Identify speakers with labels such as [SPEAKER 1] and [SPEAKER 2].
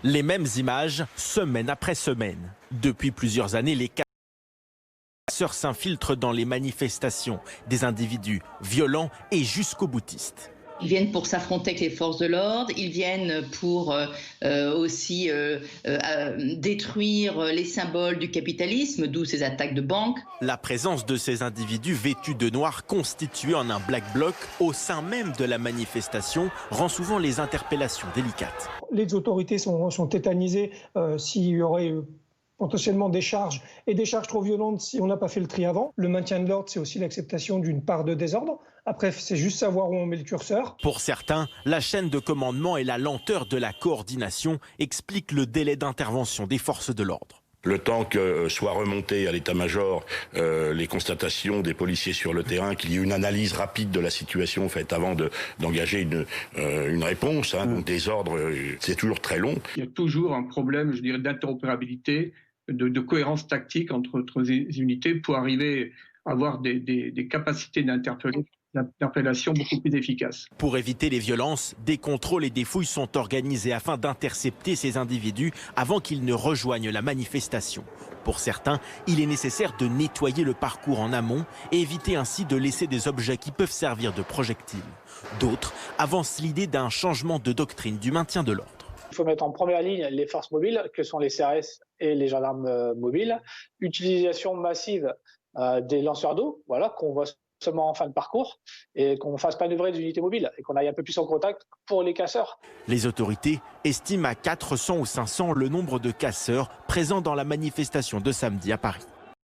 [SPEAKER 1] Les mêmes images, semaine après semaine. Depuis plusieurs années, les casseurs s'infiltrent dans les manifestations. Des individus violents et jusqu'au boutistes.
[SPEAKER 2] Ils viennent pour s'affronter avec les forces de l'ordre, ils viennent pour aussi détruire les symboles du capitalisme, d'où ces attaques de banques.
[SPEAKER 1] La présence de ces individus vêtus de noir constitués en un black bloc au sein même de la manifestation rend souvent les interpellations délicates.
[SPEAKER 3] Les autorités sont tétanisées s'il y aurait potentiellement des charges trop violentes si on n'a pas fait le tri avant. Le maintien de l'ordre, c'est aussi l'acceptation d'une part de désordre. Après, c'est juste savoir où on met le curseur.
[SPEAKER 1] Pour certains, la chaîne de commandement et la lenteur de la coordination expliquent le délai d'intervention des forces de l'ordre.
[SPEAKER 4] Le temps que soit remonté à l'état-major les constatations des policiers sur le terrain, qu'il y ait une analyse rapide de la situation faite avant d'engager une réponse, donc des ordres, c'est toujours très long.
[SPEAKER 5] Il y a toujours un problème, je dirais, d'interopérabilité, de cohérence tactique entre les unités pour arriver à avoir des capacités d'interpellation beaucoup plus efficaces.
[SPEAKER 1] Pour éviter les violences, des contrôles et des fouilles sont organisés afin d'intercepter ces individus avant qu'ils ne rejoignent la manifestation. Pour certains, il est nécessaire de nettoyer le parcours en amont et éviter ainsi de laisser des objets qui peuvent servir de projectiles. D'autres avancent l'idée d'un changement de doctrine du maintien de l'ordre.
[SPEAKER 6] Il faut mettre en première ligne les forces mobiles, que sont les CRS et les gendarmes mobiles. Utilisation massive des lanceurs d'eau, qu'on voit seulement en fin de parcours, et qu'on fasse manœuvrer des unités mobiles et qu'on aille un peu plus en contact pour les casseurs.
[SPEAKER 1] Les autorités estiment à 400 ou 500 le nombre de casseurs présents dans la manifestation de samedi à Paris.